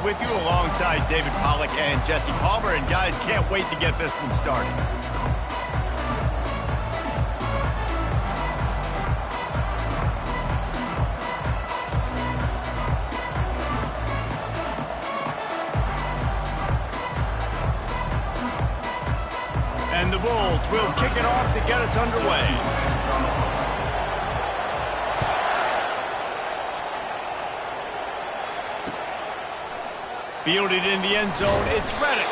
with you alongside David Pollack and Jesse Palmer. And guys, can't wait to get this one started. And the Bulls will kick it off to get us underway. Fielded in the end zone, it's Reddick.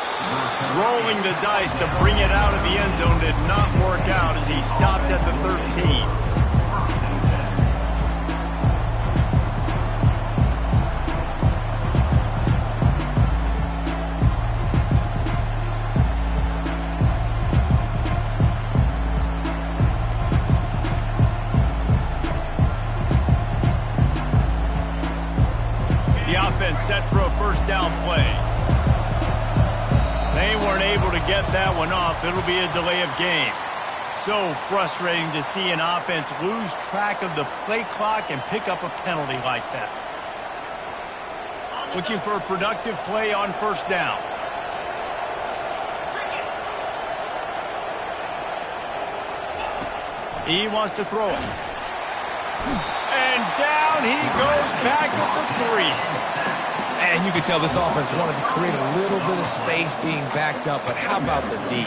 Rolling the dice to bring it out of the end zone did not work out as he stopped at the 13. Set for a first down play. They weren't able to get that one off. It'll be a delay of game. So frustrating to see an offense lose track of the play clock and pick up a penalty like that. Looking for a productive play on first down. He wants to throw it. And down he goes back at the 3. And you could tell this offense wanted to create a little bit of space being backed up, but how about the D?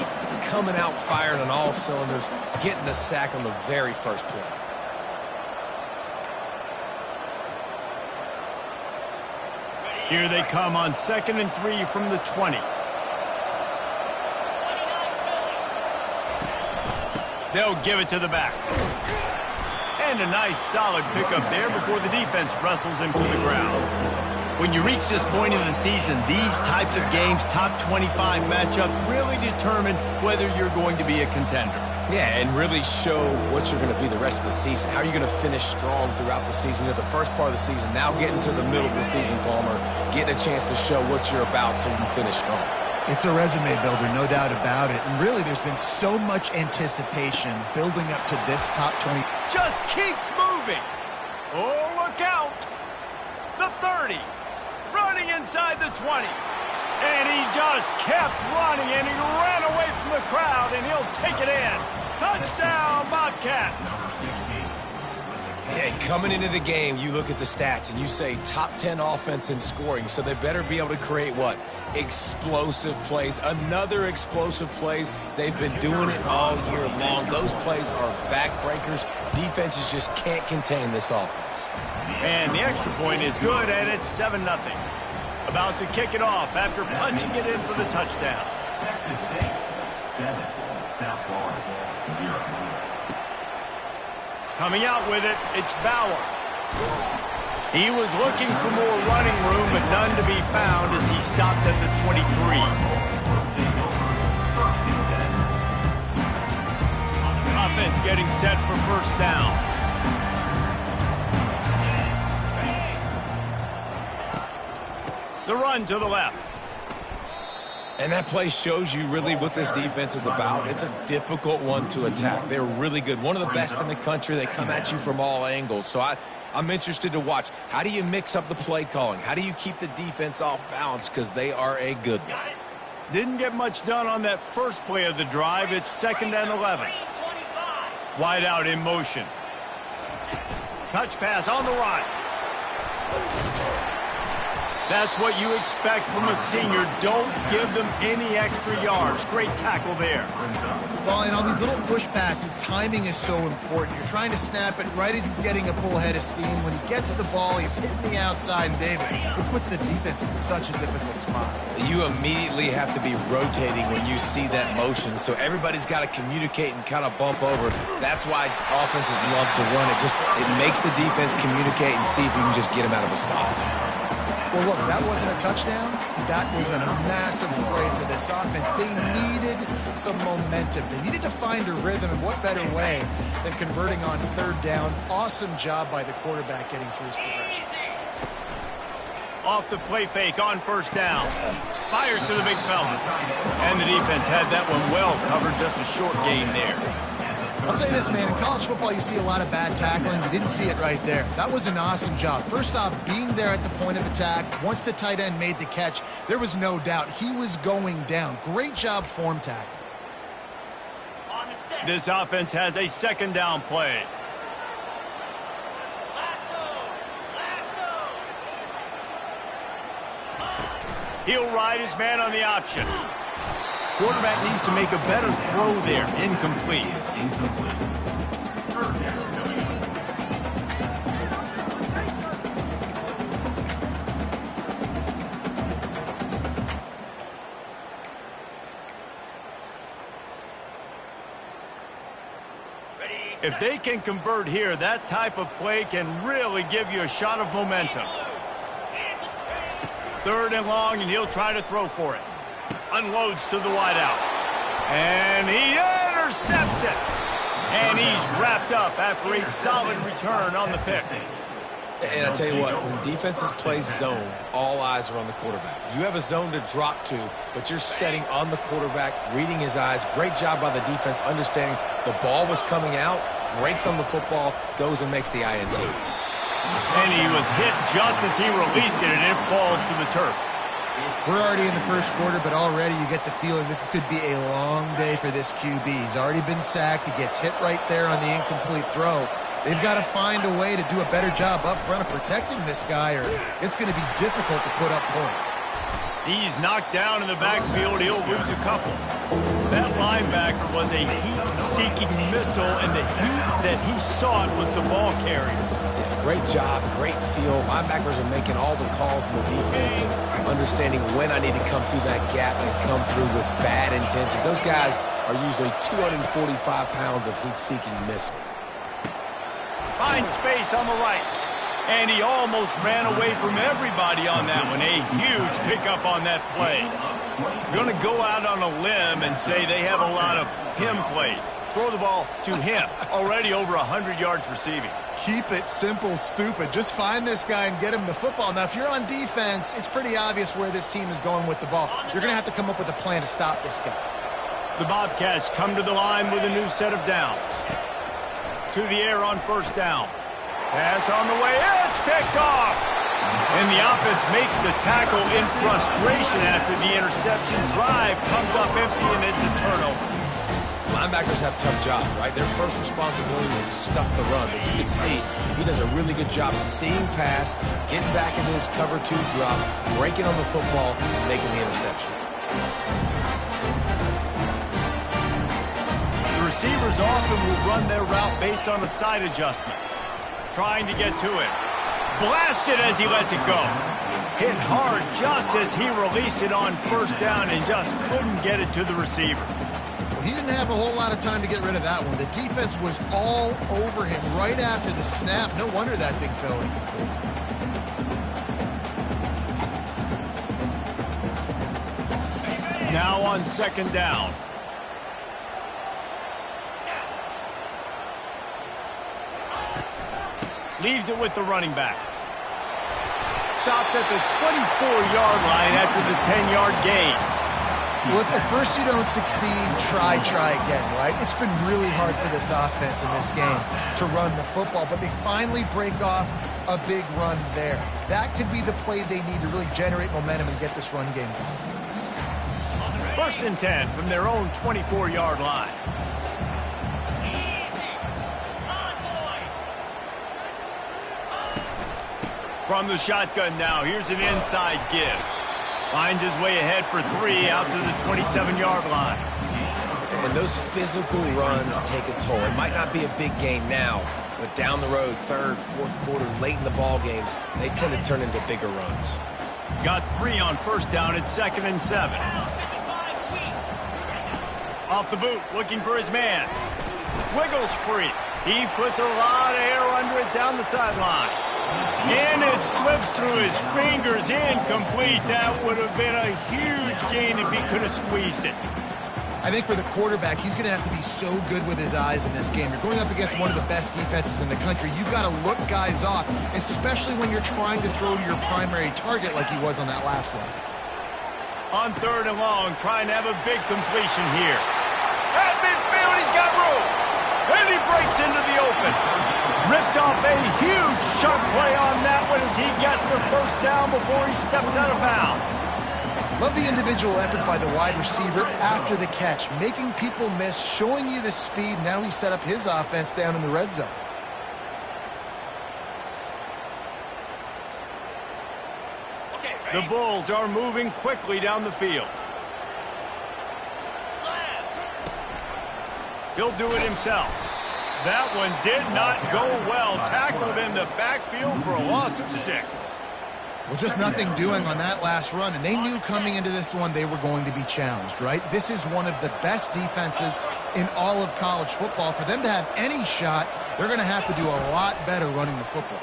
Coming out firing on all cylinders, getting the sack on the very first play. Here they come on 2nd and 3 from the 20. They'll give it to the back. And a nice solid pickup there before the defense wrestles him to the ground. When you reach this point in the season, these types of games, top 25 matchups, really determine whether you're going to be a contender. Yeah, and really show what you're going to be the rest of the season. How are you going to finish strong throughout the season? You know, the first part of the season, now getting to the middle of the season, Palmer, getting a chance to show what you're about so you can finish strong. It's a resume builder, no doubt about it. And really, there's been so much anticipation building up to this top 20. Just keeps moving. Oh, look out. The 30. Running inside the 20. And he just kept running, and he ran away from the crowd, and he'll take it in. Touchdown, Bobcats. Yeah, coming into the game, you look at the stats, and you say top 10 offense in scoring, so they better be able to create what? Explosive plays. Another explosive plays. They've been doing it all year long. Those plays are backbreakers. Defenses just can't contain this offense. And the extra point is good, and it's 7-0. About to kick it off after punching it in for the touchdown. Texas State, 7. South Florida, 0. Coming out with it, it's Bauer. He was looking for more running room, but none to be found as he stopped at the 23. Offense getting set for first down. The run to the left. And that play shows you really what this defense is about. It's a difficult one to attack. They're really good. One of the best in the country. They come at you from all angles. So I'm interested to watch. How do you mix up the play calling? How do you keep the defense off balance? Because they are a good one. Didn't get much done on that first play of the drive. It's 2nd and 11. Wide out in motion. Touch pass on the right. That's what you expect from a senior. Don't give them any extra yards. Great tackle there. Well, and on these little push passes, timing is so important. You're trying to snap it right as he's getting a full head of steam. When he gets the ball, he's hitting the outside, and David, it puts the defense in such a difficult spot. You immediately have to be rotating when you see that motion, so everybody's got to communicate and kind of bump over. That's why offenses love to run it. It makes the defense communicate and see if you can just get him out of a spot. Well, look, that wasn't a touchdown. That was a massive play for this offense. They needed some momentum. They needed to find a rhythm, and what better way than converting on third down. Awesome job by the quarterback getting through his progression. Off the play fake on first down. Fires to the big fella. And the defense had that one well covered. Just a short gain there. I'll say this, man. In college football, you see a lot of bad tackling. You didn't see it right there. That was an awesome job. First off, being there at the point of attack. Once the tight end made the catch, there was no doubt he was going down. Great job form tackle. This offense has a second down play. He'll ride his man on the option. Quarterback needs to make a better throw there. Incomplete. Third down. If they can convert here, that type of play can really give you a shot of momentum. Third and long, and he'll try to throw for it. Unloads to the wideout. And he intercepts it. And he's wrapped up after a solid return on the pick. And I tell you what, when defenses play zone, all eyes are on the quarterback. You have a zone to drop to, but you're setting on the quarterback, reading his eyes. Great job by the defense, understanding the ball was coming out, breaks on the football, goes and makes the INT. And he was hit just as he released it, and it falls to the turf. We're already in the first quarter, but already you get the feeling this could be a long day for this QB. He's already been sacked. He gets hit right there on the incomplete throw. They've got to find a way to do a better job up front of protecting this guy, or it's going to be difficult to put up points. He's knocked down in the backfield. He'll lose a couple. That linebacker was a heat-seeking missile, and the heat that he sought was the ball carrier. Great job, great feel. Linebackers are making all the calls in the defense and understanding when I need to come through that gap and come through with bad intention. Those guys are usually 245 pounds of heat-seeking missile. Finds space on the right. And he almost ran away from everybody on that one. A huge pickup on that play. Going to go out on a limb and say they have a lot of him plays. Throw the ball to him. Already over 100 yards receiving. Keep it simple, stupid. Just find this guy and get him the football. Now, if you're on defense, it's pretty obvious where this team is going with the ball. You're going to have to come up with a plan to stop this guy. The Bobcats come to the line with a new set of downs. To the air on first down. Pass on the way. It's picked off. And the offense makes the tackle in frustration after the interception. Drive comes up empty, and it's a turnover. Linebackers have tough jobs, right? Their first responsibility is to stuff the run. But you can see he does a really good job seeing pass, getting back into his cover two drop, breaking on the football, and making the interception. The receivers often will run their route based on a side adjustment. Trying to get to it. Blasted as he lets it go. Hit hard just as he released it on first down and just couldn't get it to the receiver. Well, he didn't have a whole lot of time to get rid of that one. The defense was all over him right after the snap. No wonder that thing fell incomplete. Now on second down. Leaves it with the running back. Stopped at the 24-yard line after the 10-yard gain. Well, if at first you don't succeed, try again, right? It's been really hard for this offense in this game to run the football, but they finally break off a big run there. That could be the play they need to really generate momentum and get this run game going. First and 10 from their own 24-yard line. From the shotgun now, here's an inside give. Finds his way ahead for 3 out to the 27-yard line. And those physical runs take a toll. It might not be a big game now, but down the road, third, fourth quarter, late in the ball games, they tend to turn into bigger runs. Got 3 on first down at 2nd and 7. Off the boot, looking for his man. Wiggles free. He puts a lot of air under it down the sideline. And it slips through his fingers, incomplete. That would have been a huge gain if he could have squeezed it. I think for the quarterback, he's going to have to be so good with his eyes in this game. You're going up against one of the best defenses in the country. You've got to look guys off, especially when you're trying to throw to your primary target like he was on that last one. On third and long, trying to have a big completion here. At midfield, he's got room. And he breaks into the open. Ripped off a huge chunk play on that one as he gets the first down before he steps out of bounds. Love the individual effort by the wide receiver after the catch, making people miss, showing you the speed. Now he set up his offense down in the red zone. The Bulls are moving quickly down the field. He'll do it himself. That one did not go well. Tackled in the backfield for a loss of 6. Well, just nothing doing on that last run, and they knew coming into this one they were going to be challenged, right? This is one of the best defenses in all of college football. For them to have any shot, they're going to have to do a lot better running the football.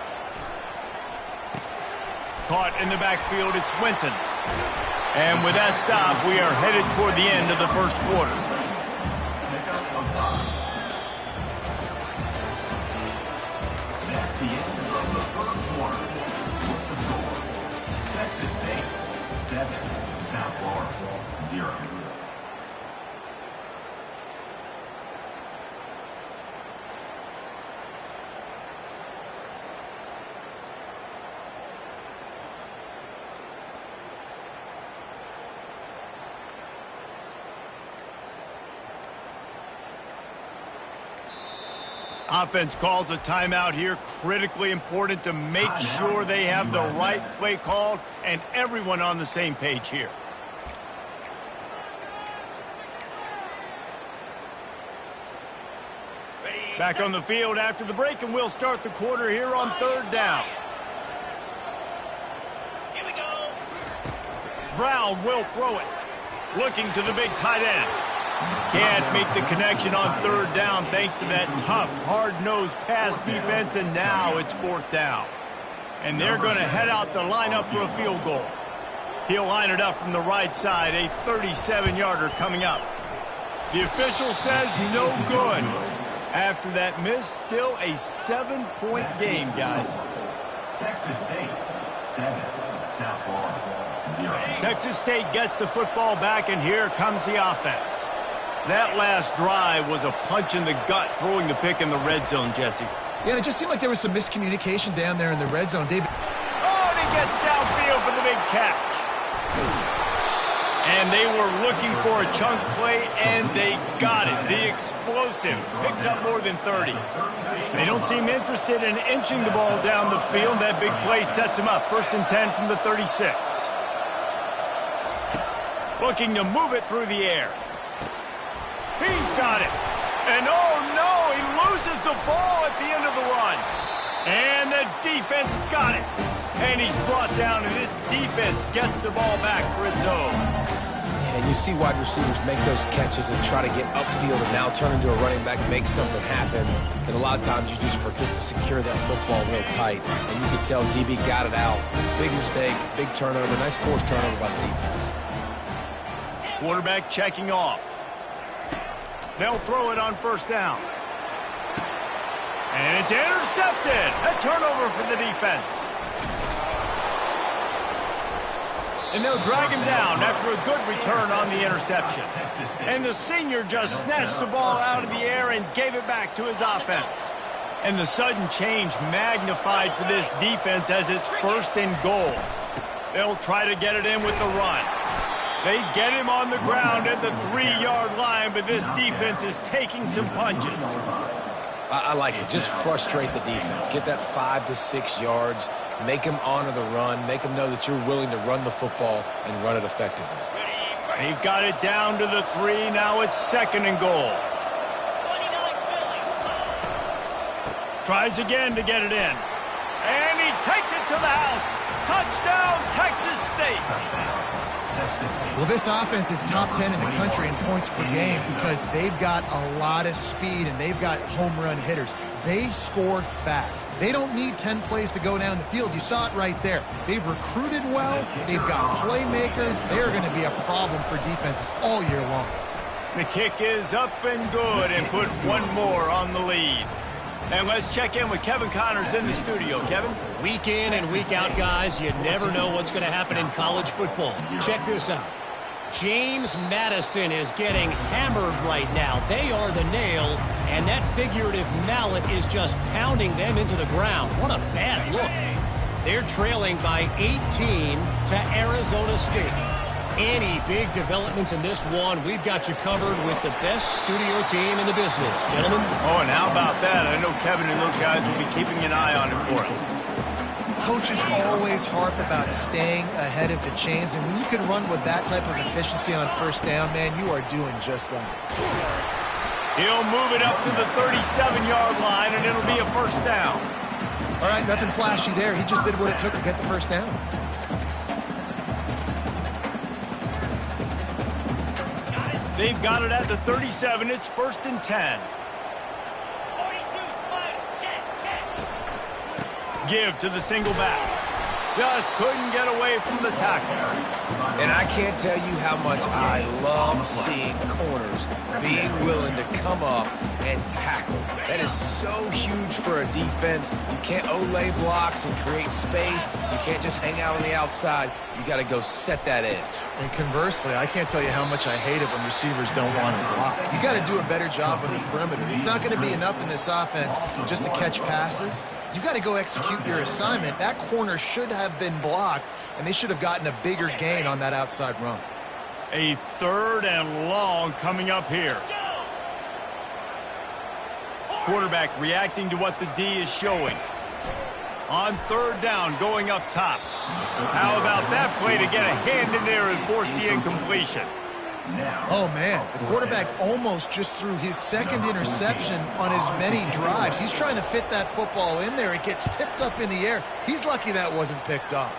Caught in the backfield, it's Winton. And with that stop, we are headed toward the end of the first quarter. That's the end of the first quarter. What's the score? Texas State 7, South Florida 0. Offense calls a timeout here. Critically important to make sure they have the right play called and everyone on the same page here. Back on the field after the break, and we'll start the quarter here on 3rd down. Here we go. Brown will throw it. Looking to the big tight end. Can't make the connection on 3rd down thanks to that tough, hard-nosed pass defense, and now it's 4th down. And they're going to head out to line up for a field goal. He'll line it up from the right side, a 37-yarder coming up. The official says no good. After that miss, still a 7-point game, guys. Texas State 7, South Florida 0. Texas State gets the football back, and here comes the offense. That last drive was a punch in the gut, throwing the pick in the red zone, Jesse. Yeah, and it just seemed like there was some miscommunication down there in the red zone, David. Oh, and he gets downfield for the big catch. And they were looking for a chunk play, and they got it. The explosive picks up more than 30. They don't seem interested in inching the ball down the field. That big play sets them up. 1st and 10 from the 36. Looking to move it through the air. He's got it. And oh no, he loses the ball at the end of the run. And the defense got it. And he's brought down, and this defense gets the ball back for its own. Yeah, and you see wide receivers make those catches and try to get upfield and now turn into a running back, make something happen. And a lot of times you just forget to secure that football real tight. And you can tell DB got it out. Big mistake, big turnover, nice forced turnover by the defense. Quarterback checking off. They'll throw it on 1st down. And it's intercepted. A turnover for the defense. And they'll drag him down after a good return on the interception. And the senior just snatched the ball out of the air and gave it back to his offense. And the sudden change magnified for this defense as it's 1st and goal. They'll try to get it in with the run. They get him on the ground at the 3-yard line, but this defense is taking some punches. I like it. Just frustrate the defense. Get that 5 to 6 yards. Make them honor the run. Make them know that you're willing to run the football and run it effectively. They've got it down to the 3. Now it's 2nd and goal. Tries again to get it in. And he takes it to the house. Touchdown, Texas State. Well, this offense is top 10 in the country in points per game because they've got a lot of speed and they've got home run hitters. They score fast. They don't need 10 plays to go down the field. You saw it right there. They've recruited well. They've got playmakers. They're going to be a problem for defenses all year long. The kick is up and good and put one more on the lead. And let's check in with Kevin Connors in the studio. Kevin? Week in and week out, guys, you never know what's going to happen in college football. Check this out. James Madison is getting hammered right now. They are the nail, and that figurative mallet is just pounding them into the ground. What a bad look. They're trailing by 18 to Arizona State. Any big developments in this one, we've got you covered with the best studio team in the business. Gentlemen? Oh, and how about that? I know Kevin and those guys will be keeping an eye on it for us. Coaches always harp about staying ahead of the chains, and when you can run with that type of efficiency on first down, man, you are doing just that. He'll move it up to the 37-yard line, and it'll be a first down. All right, nothing flashy there. He just did what it took to get the first down. They've got it at the 37. It's 1st and 10. Give to the single back. Just couldn't get away from the tackle. And I can't tell you how much I love seeing corners being willing to come up and tackle. That is so huge for a defense. You can't olay blocks and create space. You can't just hang out on the outside. You got to go set that edge. And conversely, I can't tell you how much I hate it when receivers don't want to block. You got to do a better job on the perimeter. It's not going to be enough in this offense just to catch passes. You've got to go execute your assignment. That corner should have been blocked, and they should have gotten a bigger gain on that outside run. A 3rd and long coming up here. Quarterback reacting to what the D is showing. On 3rd down, going up top. How about that play to get a hand in there and force the incompletion? Oh, man, the quarterback almost just threw his 2nd interception on as many drives. He's trying to fit that football in there. It gets tipped up in the air. He's lucky that wasn't picked off.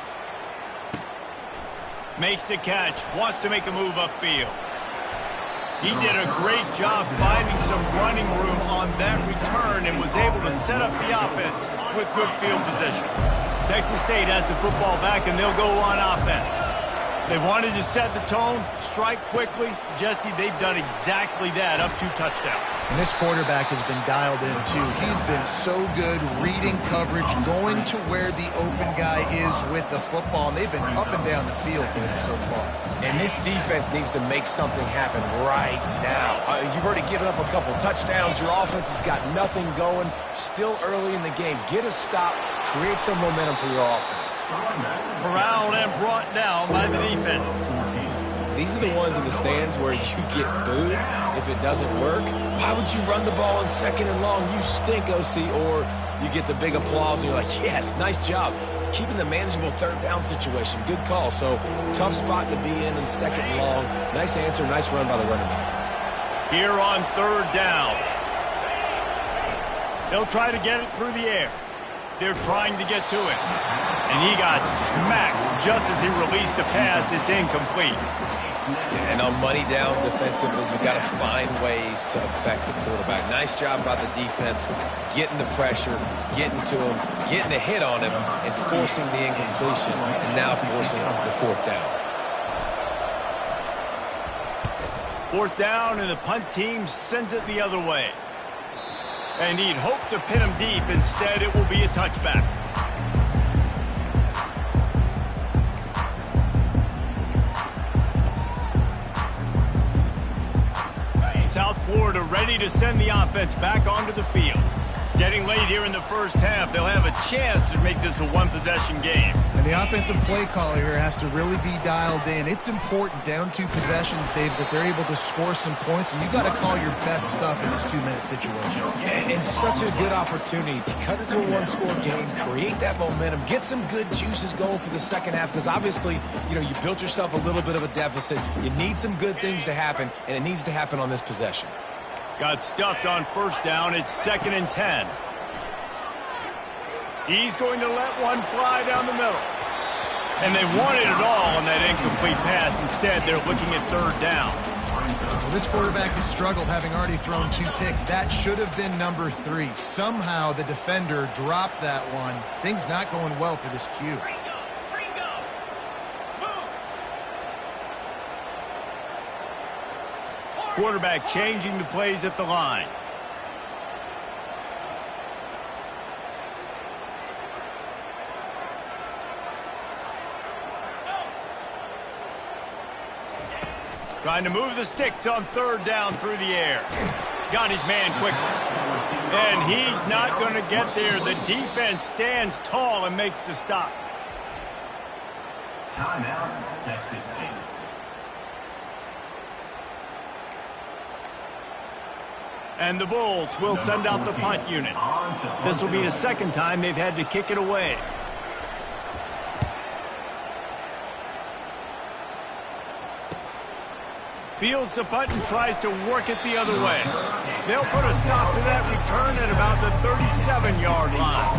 Makes the catch, wants to make a move upfield. He did a great job finding some running room on that return and was able to set up the offense with good field position. Texas State has the football back, and they'll go on offense. They wanted to set the tone, strike quickly. Jesse, they've done exactly that up to touchdown. And this quarterback has been dialed in, too. He's been so good reading coverage, going to where the open guy is with the football, and they've been up and down the field with it so far. And this defense needs to make something happen right now. You've already given up a couple touchdowns. Your offense has got nothing going. Still early in the game. Get a stop. Create some momentum for your offense. Corralled and brought down by the defense. These are the ones in the stands where you get booed if it doesn't work. Why would you run the ball in 2nd and long? You stink, OC. Or you get the big applause and you're like, yes, nice job. Keeping the manageable 3rd down situation. Good call. So tough spot to be in 2nd and long. Nice answer, nice run by the running back. Here on 3rd down. They'll try to get it through the air. They're trying to get to it. And he got smacked just as he released the pass. It's incomplete. And on money down defensively, you got to find ways to affect the quarterback. Nice job by the defense, getting the pressure, getting to him, getting a hit on him, and forcing the incompletion, and now forcing the 4th down. 4th down, and the punt team sends it the other way. And he'd hoped to pin him deep. Instead, it will be a touchback. South Florida ready to send the offense back onto the field. Getting late here in the first half, they'll have a chance to make this a one-possession game. And the offensive play caller here has to really be dialed in. It's important down 2 possessions, Dave, that they're able to score some points, and you got to call your best stuff in this 2-minute situation. And such a good opportunity to cut it to a 1-score game, create that momentum, get some good juices going for the second half, because obviously, you built yourself a little bit of a deficit. You need some good things to happen, and it needs to happen on this possession. Got stuffed on 1st down. It's 2nd and 10. He's going to let one fly down the middle. And they wanted it all on that incomplete pass. Instead, they're looking at 3rd down. Well, this quarterback has struggled, having already thrown 2 picks. That should have been number 3. Somehow the defender dropped that one. Things not going well for this Q. Quarterback changing the plays at the line. Trying to move the sticks on third down through the air. Got his man quickly. And he's not going to get there. The defense stands tall and makes the stop. Timeout, Texas State. And the Bulls will send out the punt unit. This will be the second time they've had to kick it away. Fields the punt and tries to work it the other way. They'll put a stop to that return at about the 37-yard line.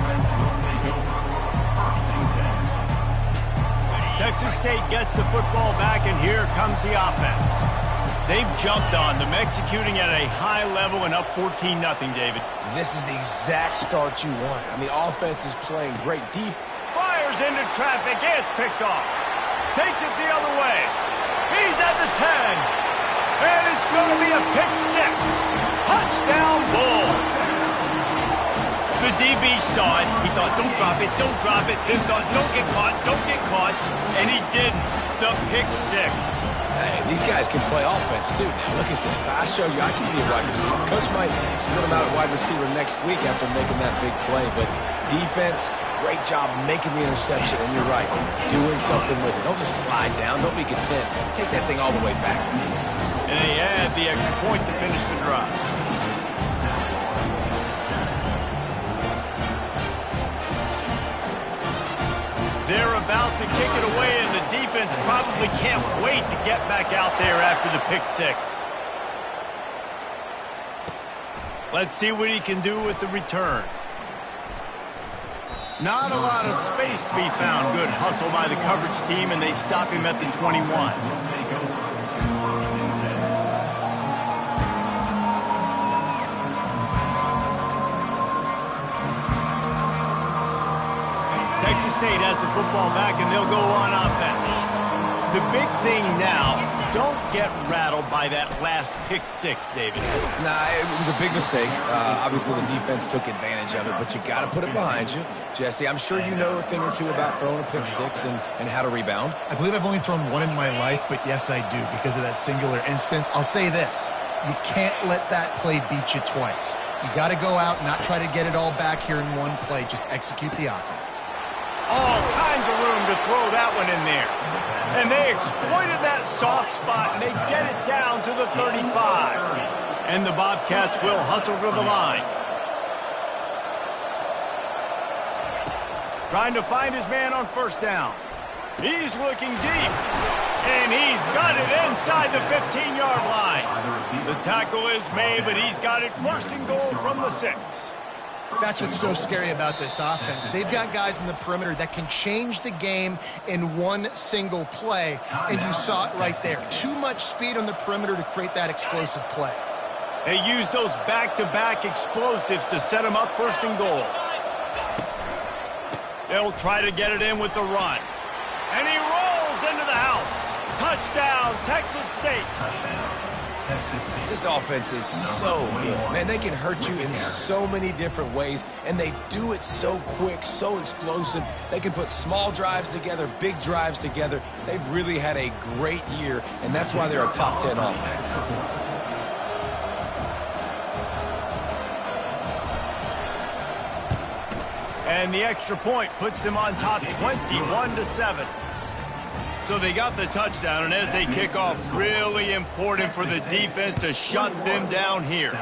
Texas State gets the football back, and here comes the offense. They've jumped on them, executing at a high level and up 14-0, David. This is the exact start you want. I mean, offense is playing great defense. Fires into traffic. It's picked off. Takes it the other way. He's at the 10. And it's going to be a pick six. Touchdown, Bulls. The DB saw it. He thought, don't drop it, don't drop it. Then thought, don't get caught, don't get caught. And he didn't. The pick six. Hey, these guys can play offense, too. Now, look at this. I show you I can be a wide receiver. Coach might split him out at wide receiver next week after making that big play. But defense, great job making the interception. And you're right, doing something with it. Don't just slide down. Don't be content. Take that thing all the way back. And they add the extra point to finish the drive. They're about to kick it away, and the defense probably can't wait to get back out there after the pick six. Let's see what he can do with the return. Not a lot of space to be found. Good hustle by the coverage team, and they stop him at the 21. Texas State has the football back, and they'll go on offense. The big thing now, don't get rattled by that last pick six, David. Nah, it was a big mistake. Obviously, the defense took advantage of it, but you got to put it behind you. Jesse, I'm sure you know a thing or two about throwing a pick six and how to rebound. I believe I've only thrown one in my life, but yes, I do, because of that singular instance. I'll say this. You can't let that play beat you twice. You got to go out and not try to get it all back here in one play. Just execute the offense. All kinds of room to throw that one in there. And they exploited that soft spot, and they get it down to the 35. And the Bobcats will hustle to the line. Trying to find his man on first down. He's looking deep. And he's got it inside the 15-yard line. The tackle is made, but he's got it first and goal from the 6. That's what's so scary about this offense. They've got guys in the perimeter that can change the game in one single play, and you saw it right there. Too much speed on the perimeter to create that explosive play. They use those back-to-back explosives to set them up first and goal. They'll try to get it in with the run. And he rolls into the house. Touchdown, Texas State. This offense is so good. Man, they can hurt you in so many different ways, and they do it so quick, so explosive. They can put small drives together, big drives together. They've really had a great year, and that's why they're a top 10 offense. And the extra point puts them on top 21-7. So they got the touchdown, and as they kick off, really important for the defense to shut them down here.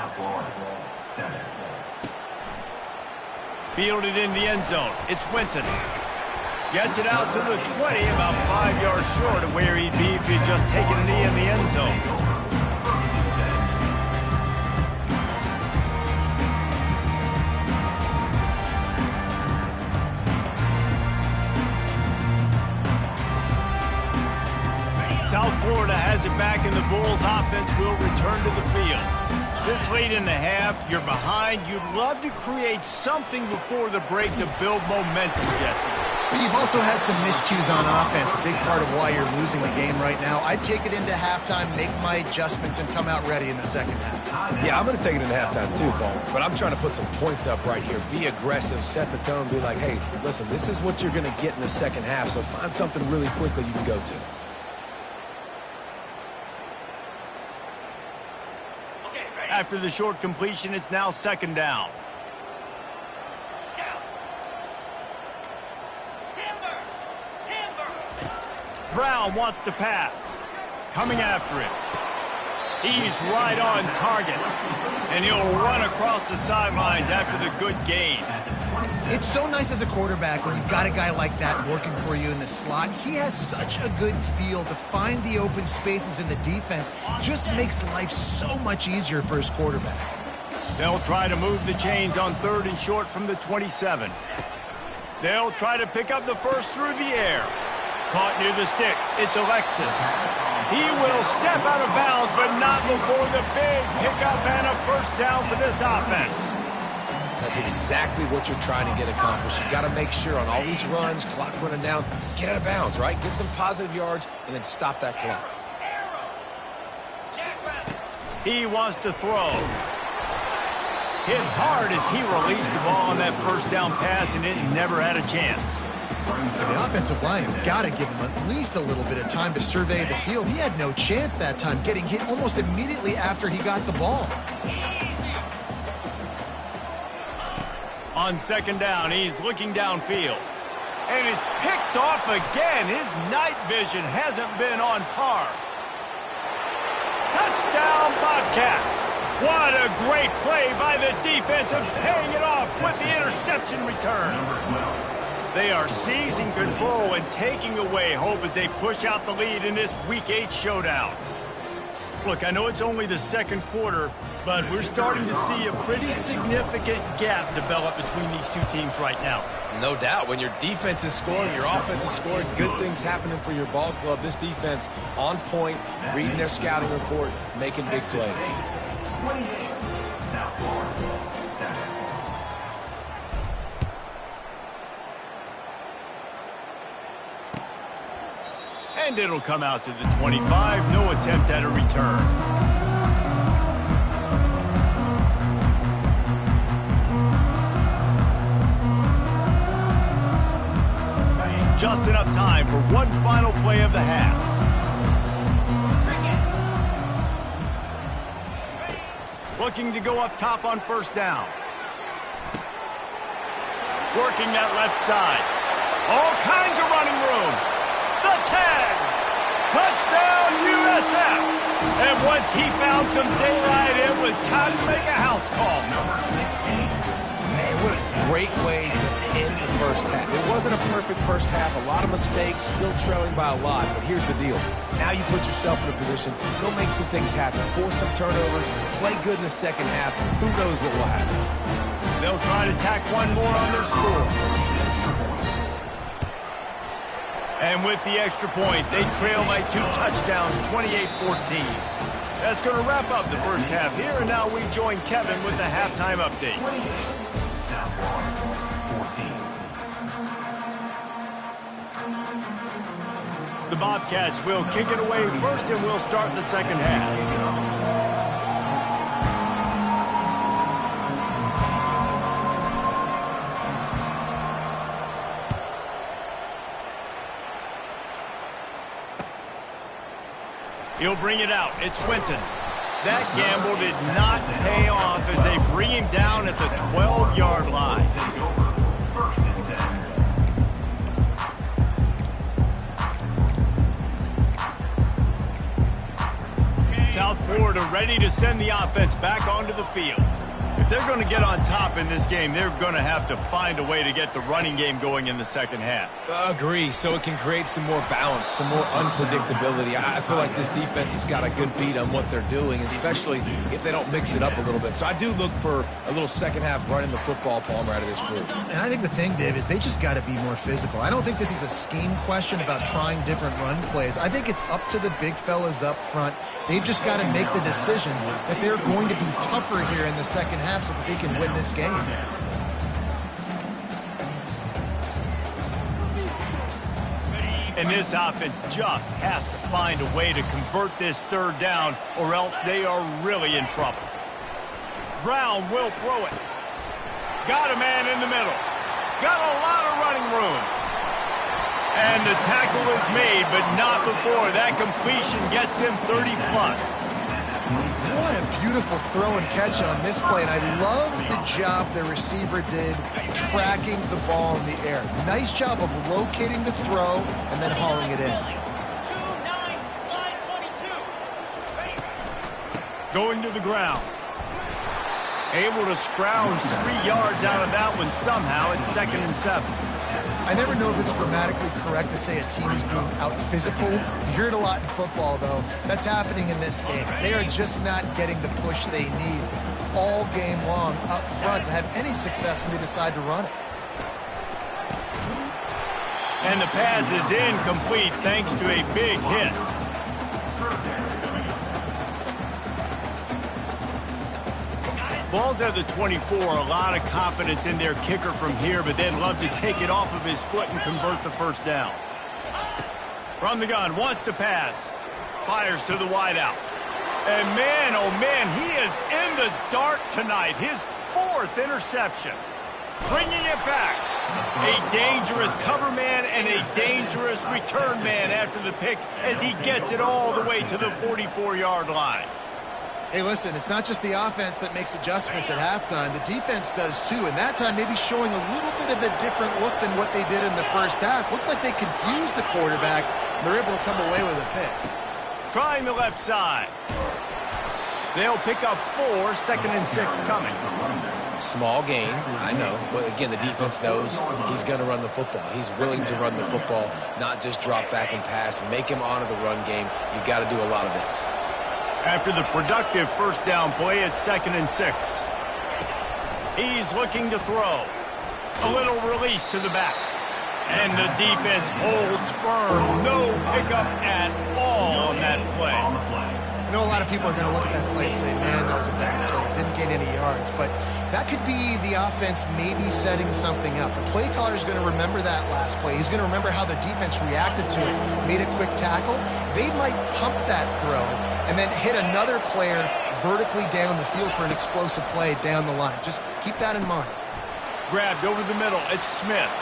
Fielded in the end zone. It's Winton. Gets it out to the 20, about 5 yards short of where he'd be if he'd just taken a knee in the end zone. South Florida has it back, and the Bulls offense will return to the field. This late in the half, you're behind. You'd love to create something before the break to build momentum, Jesse. But you've also had some miscues on offense, a big part of why you're losing the game right now. I'd take it into halftime, make my adjustments, and come out ready in the second half. Yeah, I'm going to take it into halftime too, Cole. But I'm trying to put some points up right here. Be aggressive, set the tone, be like, hey, listen, this is what you're going to get in the second half, so find something really quickly you can go to. After the short completion, it's now second down. Brown wants to pass. Coming after it. He's right on target. And he'll run across the sidelines after the good gain. It's so nice as a quarterback when you've got a guy like that working for you in the slot. He has such a good feel to find the open spaces in the defense. Just makes life so much easier for his quarterback. They'll try to move the chains on 3rd and short from the 27. They'll try to pick up the first through the air. Caught near the sticks. It's Alexis. He will step out of bounds, but not before the big pickup and a first down for this offense. That's exactly what you're trying to get accomplished. You got to make sure on all these runs, clock running down, get out of bounds, right? Get some positive yards, and then stop that clock. He wants to throw. Hit hard as he released the ball on that first down pass, and it never had a chance. The offensive line has got to give him at least a little bit of time to survey the field. He had no chance that time, getting hit almost immediately after he got the ball. On second down, he's looking downfield. And it's picked off again. His night vision hasn't been on par. Touchdown, Bobcats. What a great play by the defense and paying it off with the interception return. They are seizing control and taking away hope as they push out the lead in this Week 8 showdown. Look, I know it's only the second quarter, but we're starting to see a pretty significant gap develop between these two teams right now. No doubt. When your defense is scoring, your offense is scoring, good things happening for your ball club. This defense on point, reading their scouting report, making big plays. 28, South Florida, 7. And it'll come out to the 25. No attempt at a return. Just enough time for one final play of the half. Looking to go up top on first down. Working that left side. All kinds of running room. The tag. Touchdown, USF. And once he found some daylight, it was time to make a house call. Man, what a great way to end the first half. It wasn't a perfect first half. A lot of mistakes, still trailing by a lot. But here's the deal. Now you put yourself in a position, go make some things happen. Force some turnovers, play good in the second half. Who knows what will happen? They'll try to tack one more on their score. And with the extra point, they trail by 2 touchdowns, 28-14. That's going to wrap up the first half here, and now we join Kevin with the halftime update. 28, South Florida, 14. The Bobcats will kick it away first, and we'll start the second half. He'll bring it out. It's Winton. That gamble did not pay off as they bring him down at the 12-yard line. First and 10. South Florida ready to send the offense back onto the field. If they're going to get on top in this game, they're going to have to find a way to get the running game going in the second half. Agree, so it can create some more balance, some more unpredictability. I feel like this defense has got a good beat on what they're doing, especially if they don't mix it up a little bit. So I do look for a little second half running the football, Palmer, out of this group. And I think the thing, Dave, is they just got to be more physical. I don't think this is a scheme question about trying different run plays. I think it's up to the big fellas up front. They've just got to make the decision that they're going to be tougher here in the second half so that they can win this game. And this offense just has to find a way to convert this third down, or else they are really in trouble. Brown will throw it. Got a man in the middle. Got a lot of running room. And the tackle is made, but not before that completion gets them 30+. What a beautiful throw and catch on this play, and I love the job the receiver did tracking the ball in the air. Nice job of locating the throw and then hauling it in. Going to the ground. Able to scrounge 3 yards out of that one somehow. It's 2nd and 7. I never know if it's grammatically correct to say a team is being out-physicaled. You hear it a lot in football, though. That's happening in this game. They are just not getting the push they need all game long up front to have any success when they decide to run it. And the pass is incomplete thanks to a big hit. Ball's at the 24, a lot of confidence in their kicker from here, but they'd love to take it off of his foot and convert the first down. From the gun, wants to pass. Fires to the wideout. And man, oh man, he is in the dark tonight. His 4th interception. Bringing it back. A dangerous cover man and a dangerous return man after the pick as he gets it all the way to the 44-yard line. Hey, listen, it's not just the offense that makes adjustments at halftime. The defense does, too, and that time maybe showing a little bit of a different look than what they did in the first half. Looked like they confused the quarterback, and they're able to come away with a pick. Trying the left side. They'll pick up 4, 2nd and 6 coming. Small gain, I know, but again, the defense knows he's going to run the football. He's willing to run the football, not just drop back and pass, make him honor the run game. You got to do a lot of this. After the productive first down play, it's 2nd and 6. He's looking to throw. A little release to the back. And the defense holds firm. No pickup at all on that play. I know a lot of people are going to look at that play and say, man, that was a bad play. Didn't gain any yards. But that could be the offense maybe setting something up. The play caller is going to remember that last play. He's going to remember how the defense reacted to it, made a quick tackle. They might pump that throw and then hit another player vertically down the field for an explosive play down the line. Just keep that in mind. Grabbed over the middle. It's Smith.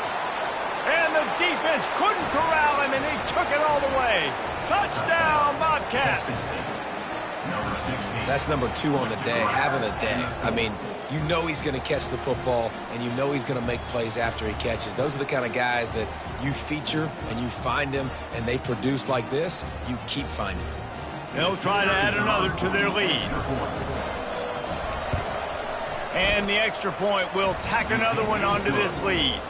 And the defense couldn't corral him, and he took it all the way. Touchdown, Bobcats. That's number 2 on the day, having a day. I mean, you know he's going to catch the football, and you know he's going to make plays after he catches. Those are the kind of guys that you feature and you find them, and they produce like this, you keep finding them. They'll try to add another to their lead. And the extra point will tack another one onto this lead.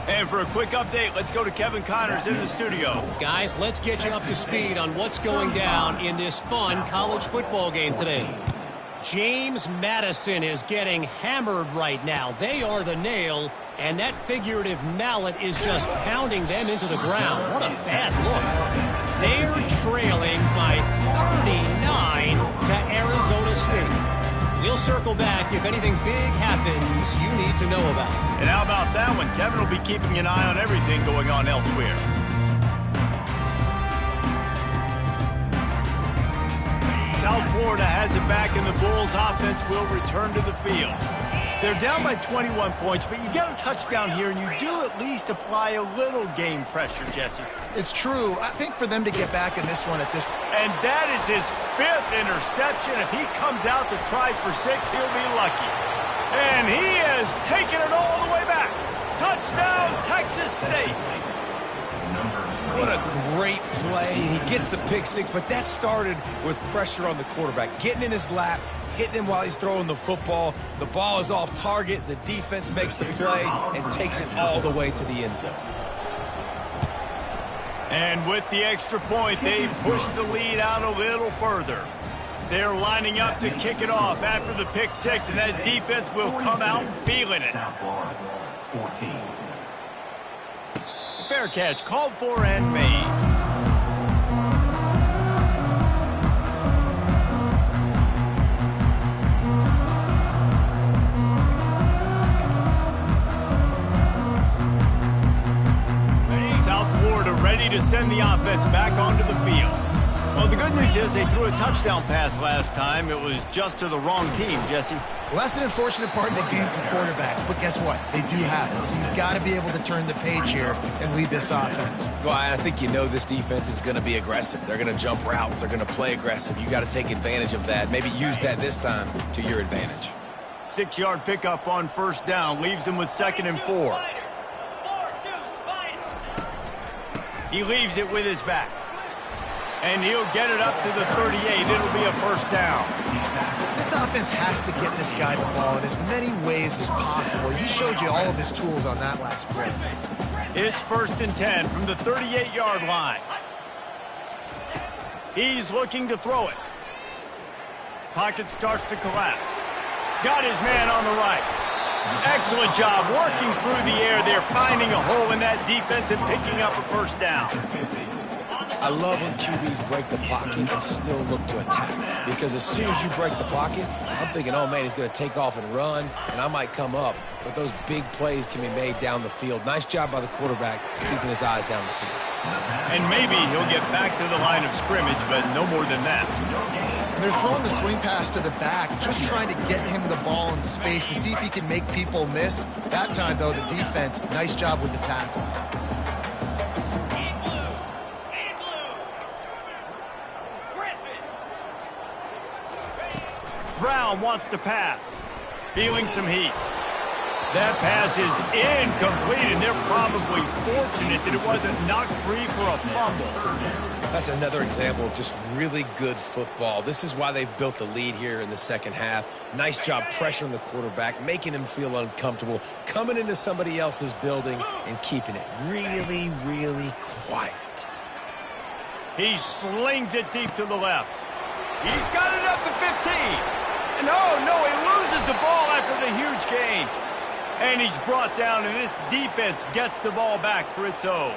And for a quick update, let's go to Kevin Connors in the studio. Guys, let's get you up to speed on what's going down in this fun college football game today. James Madison is getting hammered right now. They are the nail, and that figurative mallet is just pounding them into the ground. What a bad look. They're trailing by 39 to Arizona State. We'll circle back if anything big happens you need to know about. And how about that one? Kevin will be keeping an eye on everything going on elsewhere. South Florida has it back, and the Bulls offense will return to the field. They're down by 21 points, but you get a touchdown here, and you do at least apply a little game pressure, Jesse. It's true. I think for them to get back in this one at this point. And that is his 5th interception. If he comes out to try for 6, he'll be lucky. And he has taken it all the way back. Touchdown, Texas State. What a great play. He gets the pick 6, but that started with pressure on the quarterback, getting in his lap, hitting him while he's throwing the football. The ball is off target. The defense makes the play and takes it all the way to the end zone. And with the extra point, they push the lead out a little further. They're lining up to kick it off after the pick 6, and that defense will come out feeling it. Fair catch, called for and made. South Florida ready to send the offense back onto the field. Well, the good Good news is they threw a touchdown pass last time. It was just to the wrong team, Jesse. Well, that's an unfortunate part of the game for quarterbacks, but guess what? They do happen, so you've got to be able to turn the page here and lead this offense. Well, I think you know this defense is going to be aggressive. They're going to jump routes. They're going to play aggressive. You got to take advantage of that. Maybe use that this time to your advantage. 6-yard pickup on first down leaves them with 2nd and 4. He leaves it with his back. And he'll get it up to the 38. It'll be a first down. This offense has to get this guy the ball in as many ways as possible. He showed you all of his tools on that last play. It's 1st and 10 from the 38-yard line. He's looking to throw it. Pocket starts to collapse. Got his man on the right. Excellent job working through the air there, finding a hole in that defense and picking up a first down. I love when QBs break the pocket and still look to attack. Because as soon as you break the pocket, I'm thinking, oh, man, he's going to take off and run, and I might come up. But those big plays can be made down the field. Nice job by the quarterback keeping his eyes down the field. And maybe he'll get back to the line of scrimmage, but no more than that. They're throwing the swing pass to the back, just trying to get him the ball in space to see if he can make people miss. That time, though, the defense, nice job with the tackle. Brown wants to pass. Feeling some heat. That pass is incomplete, and they're probably fortunate that it wasn't knocked free for a fumble. That's another example of just really good football. This is why they've built the lead here in the second half. Nice job pressuring the quarterback, making him feel uncomfortable, coming into somebody else's building and keeping it really, really quiet. He slings it deep to the left. He's got it up to 15. And no, he loses the ball after the huge gain. And he's brought down, and this defense gets the ball back for its own.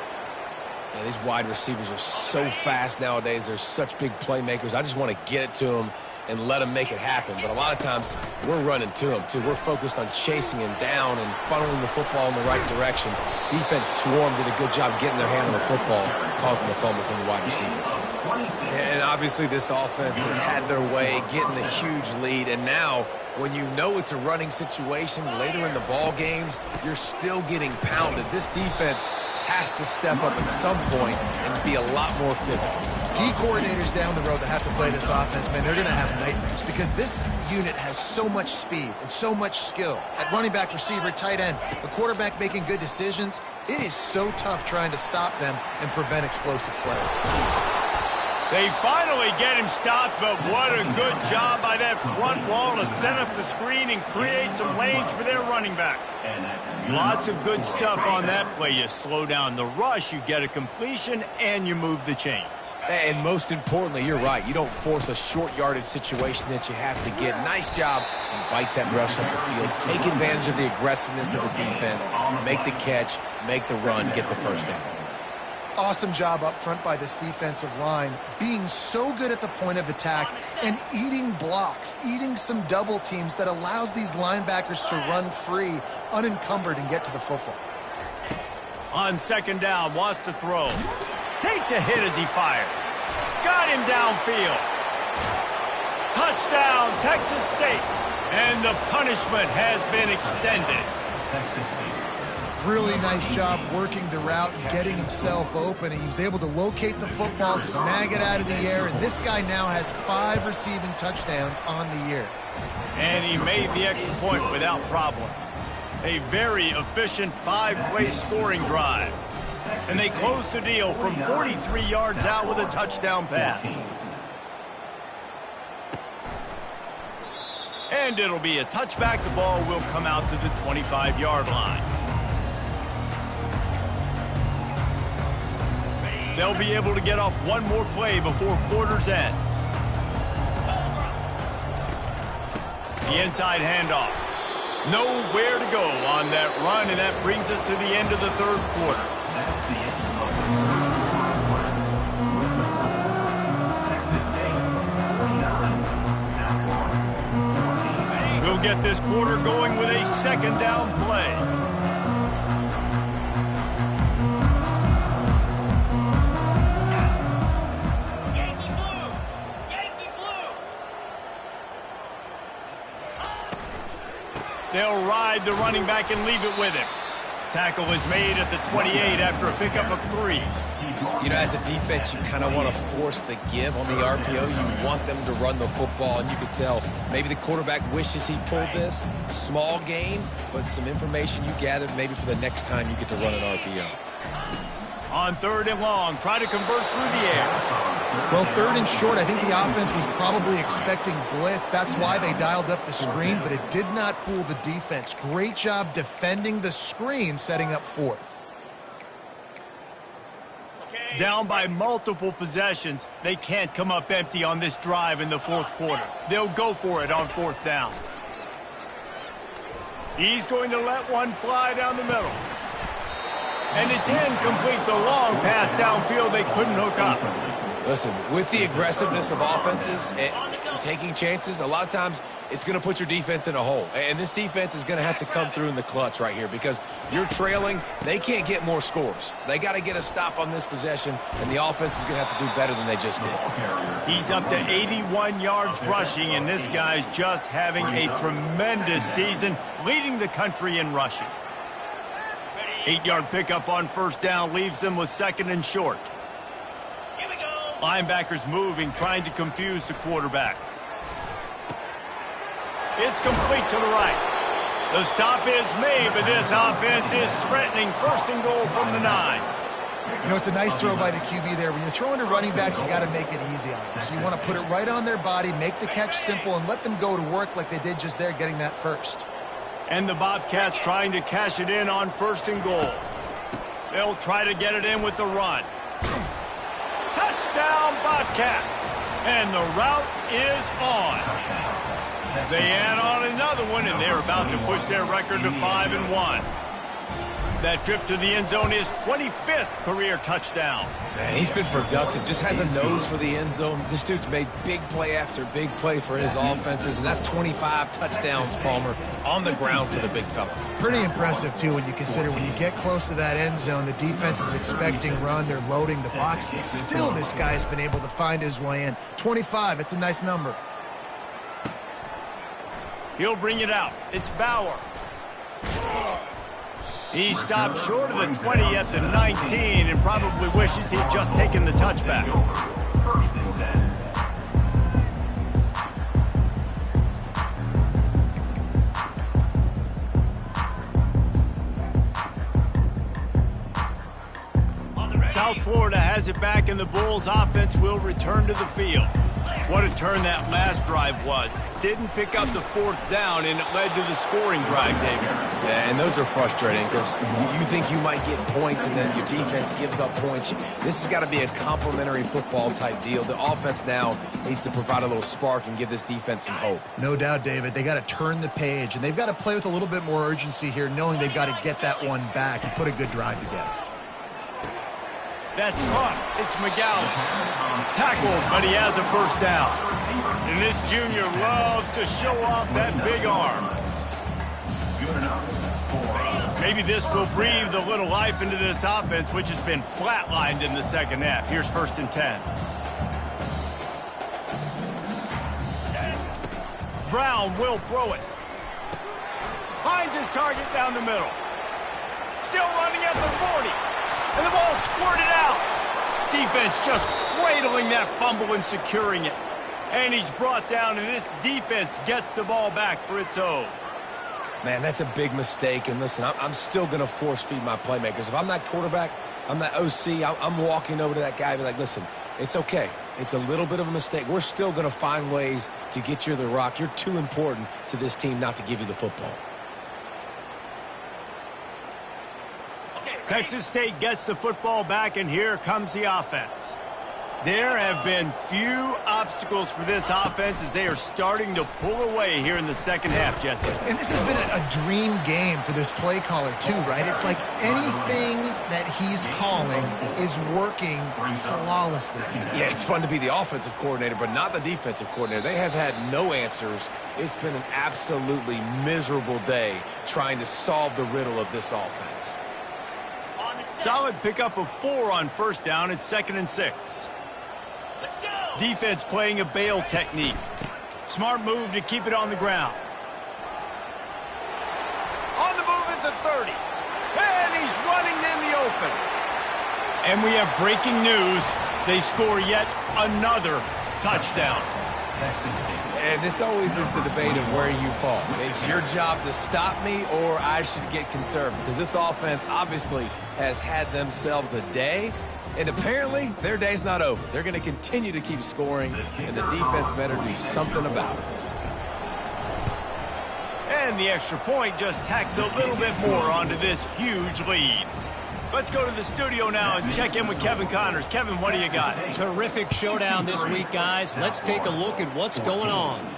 Yeah, these wide receivers are so fast nowadays. They're such big playmakers. I just want to get it to them and let them make it happen. But a lot of times, we're running to them, too. We're focused on chasing him down and funneling the football in the right direction. Defense swarmed, did a good job getting their hand on the football, causing the fumble from the wide receiver. And obviously, this offense has had their way, getting the huge lead. And now, when you know it's a running situation later in the ball games, you're still getting pounded. This defense has to step up at some point and be a lot more physical. D coordinators down the road that have to play this offense, man, they're going to have nightmares because this unit has so much speed and so much skill. At running back, receiver, tight end, the quarterback making good decisions, it is so tough trying to stop them and prevent explosive plays. They finally get him stopped, but what a good job by that front wall to set up the screen and create some lanes for their running back. Lots of good stuff on that play. You slow down the rush, you get a completion, and you move the chains. And most importantly, you're right. You don't force a short yardage situation that you have to get. Nice job. Invite that rush up the field. Take advantage of the aggressiveness of the defense. Make the catch, make the run, get the first down. Awesome job up front by this defensive line, being so good at the point of attack and eating blocks, eating some double teams that allows these linebackers to run free, unencumbered, and get to the football. On second down, wants to throw. Takes a hit as he fires. Got him downfield. Touchdown, Texas State. And the punishment has been extended. Texas State. Really nice job working the route and getting himself open. And he was able to locate the football, snag it out of the air, and this guy now has 5 receiving touchdowns on the year. And he made the extra point without problem. A very efficient 5-play scoring drive. And they close the deal from 43 yards out with a touchdown pass. And it'll be a touchback. The ball will come out to the 25-yard line. They'll be able to get off one more play before quarter's end. The inside handoff. Nowhere to go on that run, and that brings us to the end of the third quarter. That's the end of the third quarter. With the score, Texas State 49, South Florida 14. We'll get this quarter going with a second down play. They'll ride the running back and leave it with him. Tackle is made at the 28 after a pickup of 3. You know, as a defense, you kind of want to force the give on the RPO. You want them to run the football, and you can tell maybe the quarterback wishes he pulled this. Small gain, but some information you gathered maybe for the next time you get to run an RPO. On 3rd and long, try to convert through the air. Well, 3rd and short, I think the offense was probably expecting blitz. That's why they dialed up the screen, but it did not fool the defense. Great job defending the screen, setting up 4th. Down by multiple possessions, they can't come up empty on this drive in the 4th quarter. They'll go for it on 4th down. He's going to let one fly down the middle. And it's incomplete. The long pass downfield, they couldn't hook up. Listen, with the aggressiveness of offenses and taking chances, a lot of times it's going to put your defense in a hole. And this defense is going to have to come through in the clutch right here because you're trailing. They can't get more scores. They got to get a stop on this possession, and the offense is going to have to do better than they just did. He's up to 81 yards rushing, and this guy's just having a tremendous season, leading the country in rushing. 8-yard pickup on 1st down leaves them with 2nd and short. Linebackers moving, trying to confuse the quarterback. It's complete to the right. The stop is made, but this offense is threatening 1st and goal from the 9. You know, it's a nice throw by the QB there. When you're throwing to running backs, you got to make it easy on them. So you want to put it right on their body, make the catch simple, and let them go to work like they did just there, getting that first. And the Bobcats trying to cash it in on 1st and goal. They'll try to get it in with the run. Touchdown, Bobcats. And the route is on. They add on another one, and they're about to push their record to 5-1. That trip to the end zone is 25th career touchdown. Man, he's been productive. Just has a nose for the end zone. This dude's made big play after big play for his offenses, and that's 25 touchdowns, Palmer, on the ground for the big fella. Pretty impressive, too, when you consider when you get close to that end zone, the defense is expecting run. They're loading the box. Still, this guy's been able to find his way in. 25, it's a nice number. He'll bring it out. It's Bauer. He stopped short of the 20 at the 19 and probably wishes he'd just taken the touchback. 1st and 10. South Florida has it back, and the Bulls offense will return to the field. What a turn that last drive was. Didn't pick up the 4th down, and it led to the scoring drive, David. Yeah, and those are frustrating because you think you might get points, and then your defense gives up points. This has got to be a complementary football type deal. The offense now needs to provide a little spark and give this defense some hope. No doubt, David. They got to turn the page, and they've got to play with a little bit more urgency here, knowing they've got to get that one back and put a good drive together. That's caught. It's McGowan. Tackled, but he has a 1st down. And this junior loves to show off that big arm. Maybe this will breathe a little life into this offense, which has been flatlined in the 2nd half. Here's 1st and 10. Brown will throw it. Finds his target down the middle. Still running at the 40. And the ball squirted out. Defense just cradling that fumble and securing it. And he's brought down, and this defense gets the ball back for its own. Man, that's a big mistake. And listen, I'm still going to force feed my playmakers. If I'm that quarterback, I'm that OC, I'm walking over to that guy and be like, listen, it's okay. It's a little bit of a mistake. We're still going to find ways to get you the rock. You're too important to this team not to give you the football. Texas State gets the football back, and here comes the offense. There have been few obstacles for this offense as they are starting to pull away here in the 2nd half, Jesse. And this has been a dream game for this play caller, too, right? It's like anything that he's calling is working flawlessly. Yeah, it's fun to be the offensive coordinator, but not the defensive coordinator. They have had no answers. It's been an absolutely miserable day trying to solve the riddle of this offense. Solid pickup of 4 on 1st down. It's 2nd and 6. Defense playing a bail technique. Smart move to keep it on the ground. the 30. And he's running in the open. And we have breaking news. They score yet another touchdown. And this always is the debate of where you fall. It's your job to stop me, or I should get conservative, because this offense obviously has had themselves a day, and apparently their day's not over. They're going to continue to keep scoring, and the defense better do something about it. And the extra point just tacks a little bit more onto this huge lead. Let's go to the studio now and check in with Kevin Connors. Kevin, what do you got? Terrific showdown this week, guys. Let's take a look at what's going on.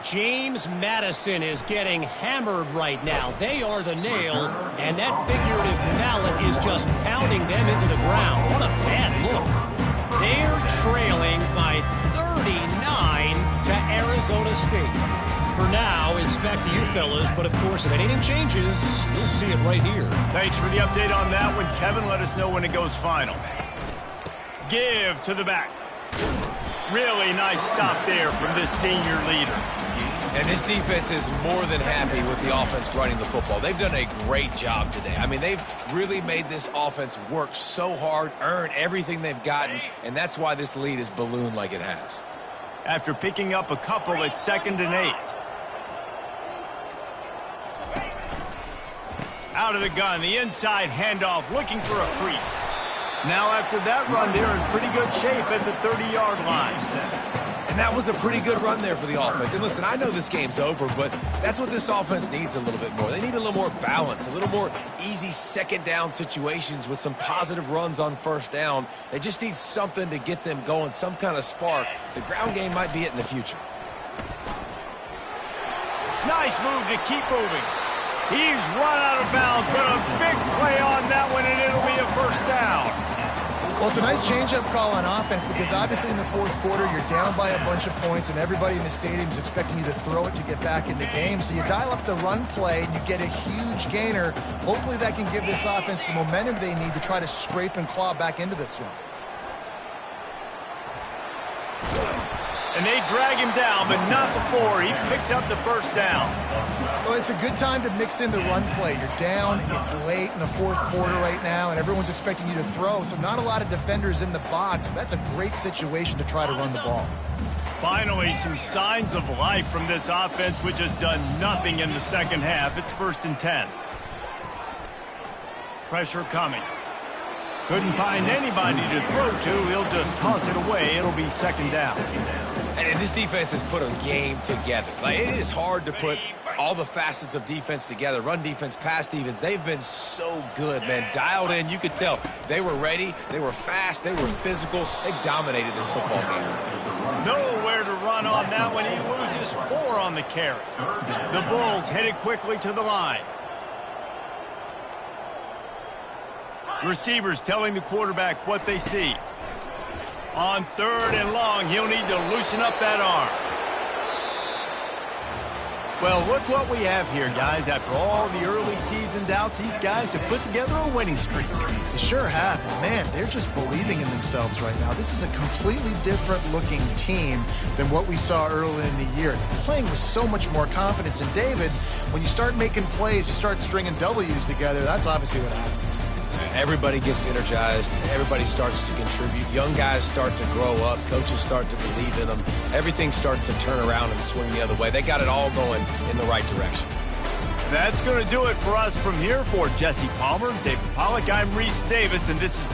James Madison is getting hammered right now. They are the nail, and that figurative mallet is just pounding them into the ground. What a bad look. They're trailing by 39 to Arizona State. For now, it's back to you fellas, but of course, if anything changes, you'll see it right here. Thanks for the update on that one, Kevin. Let us know when it goes final. Give to the back. Really nice stop there from this senior leader. And this defense is more than happy with the offense running the football. They've done a great job today. I mean, they've really made this offense work so hard, earn everything they've gotten, and that's why this lead is ballooned like it has. After picking up a couple, it's 2nd and 8. Out of the gun, the inside handoff, looking for a crease. Now after that run, they're in pretty good shape at the 30-yard line. And that was a pretty good run there for the offense. And listen, I know this game's over, but that's what this offense needs a little bit more. They need a little more balance, a little more easy second down situations with some positive runs on first down. They just need something to get them going, some kind of spark. The ground game might be it in the future. Nice move to keep moving. He's run out of bounds, but a big play on that one, and it'll be a first down. Well, it's a nice change-up call on offense because obviously in the fourth quarter, you're down by a bunch of points and everybody in the stadium is expecting you to throw it to get back in the game. So you dial up the run play and you get a huge gainer. Hopefully that can give this offense the momentum they need to try to scrape and claw back into this one. And they drag him down, but not before he picks up the first down. Well, it's a good time to mix in the run play. You're down, it's late in the fourth quarter right now, and everyone's expecting you to throw, so not a lot of defenders in the box. That's a great situation to try to run the ball. Finally, some signs of life from this offense, which has done nothing in the second half. It's 1st and 10. Pressure coming. Couldn't find anybody to throw to. He'll just toss it away. It'll be 2nd down. And this defense has put a game together. Like, it is hard to put all the facets of defense together. Run defense, pass defense. They've been so good, man. Dialed in. You could tell they were ready. They were fast. They were physical. They dominated this football game. Nowhere to run on that one. He loses 4 on the carry. The Bulls headed quickly to the line. Receivers telling the quarterback what they see. On 3rd and long, he'll need to loosen up that arm. Well, look what we have here, guys. After all the early season doubts, these guys have put together a winning streak. They sure have. Man, they're just believing in themselves right now. This is a completely different looking team than what we saw early in the year. They're playing with so much more confidence. And David, when you start making plays, you start stringing W's together, that's obviously what happens. Everybody gets energized. Everybody starts to contribute. Young guys start to grow up. Coaches start to believe in them. Everything starts to turn around and swing the other way. They got it all going in the right direction. That's going to do it for us from here. For Jesse Palmer, David Pollack, I'm Reese Davis, and this is